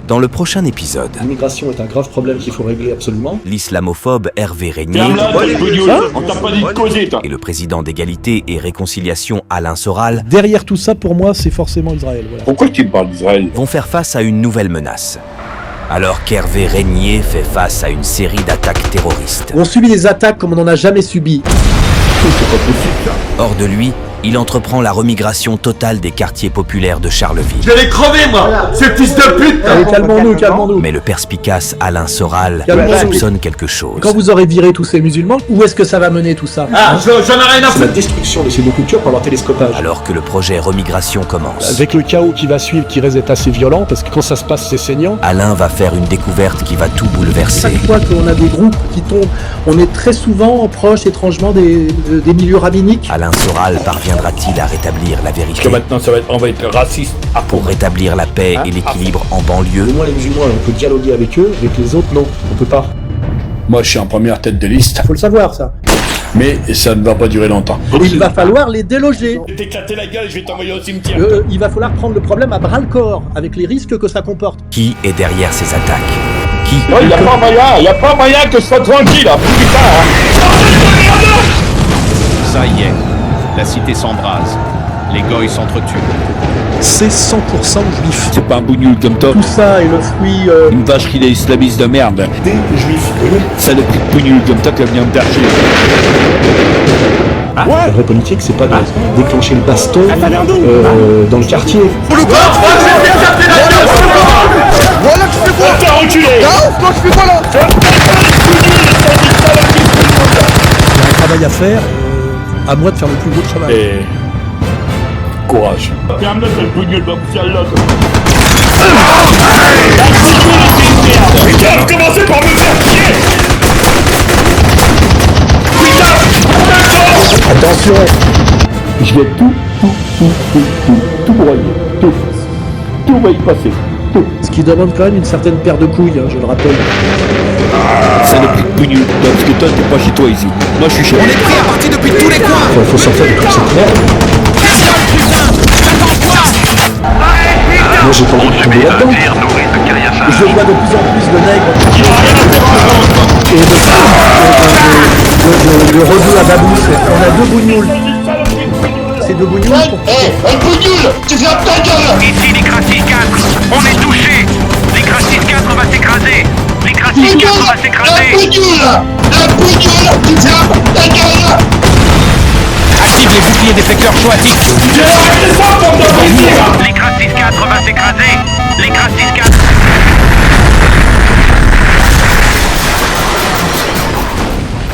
Dans le prochain épisode, l'immigration est un grave problème qu'il faut régler absolument. l'islamophobe Hervé Régnier On t'a pas dit de causer, toi. et le président d'égalité et réconciliation Alain Soral Derrière tout ça, pour moi, c'est forcément Israël. Voilà. Pourquoi tu me parles d'Israël? vont faire face à une nouvelle menace. Alors qu'Hervé Régnier fait face à une série d'attaques terroristes. On subit des attaques comme on n'en a jamais subi. C'est pas possible, ça. Hors de lui, il entreprend la remigration totale des quartiers populaires de Charleville. Je vais les crever, moi, ces fils de pute. Allez, calmons-nous. Mais le perspicace Alain Soral Calmons-nous. soupçonne quelque chose. Quand vous aurez viré tous ces musulmans, où est-ce que ça va mener tout ça? Ah, j'en ai rien à C'est la foutre. destruction de ces deux cultures par leur télescopage. Alors que le projet remigration commence, Avec le chaos qui va suivre, qui risque d'être assez violent, parce que quand ça se passe, c'est saignant. Alain va faire une découverte qui va tout bouleverser. Chaque fois qu'on a des groupes qui tombent, on est très souvent proche, étrangement, des milieux rabbiniques. Alain Soral parviendra-t-il à rétablir la vérité Que maintenant, on va être raciste. Ah, pour rétablir la paix et l'équilibre en banlieue? Moi, les musulmans, on peut dialoguer avec eux, avec les autres, non, on peut pas. Moi, je suis en première tête de liste, Faut le savoir, ça. mais ça ne va pas durer longtemps. Il va falloir les déloger. Je vais t'éclater la gueule, je vais t'envoyer au cimetière. Il va falloir prendre le problème à bras-le-corps, avec les risques que ça comporte. Qui est derrière ces attaques? Qui Oh, y a pas moyen que je sois tranquille, là. Putain, hein. Ça y est, la cité s'embrase. Les goïs s'entretuent. C'est 100% juif. C'est pas un bougnoul comme toi. Tout ça est le fruit Une vacherie d'islamiste de merde. des juifs. Ça le prix de bougnoul comme toi qui vient me d'archer. La vraie politique, c'est pas de déclencher le baston dans le quartier. T'as reculé. Il y a un travail à faire, à moi de faire le plus beau travail. Et... courage. Ferme-le, ce bougnoul, va pousser l'autre. Putain, commencez par me faire chier. Attention, Je vais tout broyer. Tout va y passer. Tout. ce qui demande quand même une certaine paire de couilles, hein, je le rappelle. Ça le prix de bougnoul, parce que toi, t'es pas chez toi ici. Moi, je suis chez moi. pris à partir depuis tous les coins. Faut sortir de toute cette merde. Moi j'ai pas envie de tomber là-dedans. Je vois de plus en plus de nègres et de rebeux à babous. On a deux bougnoules. C'est deux bougnoules pour... Ici l'ICRA 6-4, on est touché. L'ICRA 6-4 va s'écraser. L'ICRA 6-4 va s'écraser. Active les boucliers détecteurs choatiques. L'ICRA 6-4 va s'écraser. L'ICRA 6-4.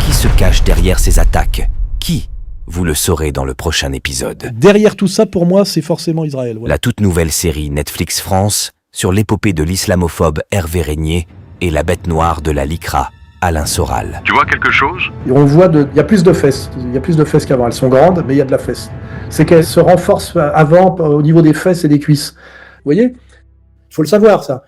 Qui se cache derrière ces attaques? Qui? Vous le saurez dans le prochain épisode. Derrière tout ça, pour moi, c'est forcément Israël. Voilà. La toute nouvelle série Netflix France sur l'épopée de l'islamophobe Hervé Régnier et la bête noire de la LICRA, Alain Soral. Tu vois quelque chose? Et on voit, il y a plus de fesses. Il y a plus de fesses qu'avant. Elles sont grandes, mais il y a de la fesse. C'est qu'elles se renforcent avant au niveau des fesses et des cuisses. Vous voyez? Il faut le savoir, ça.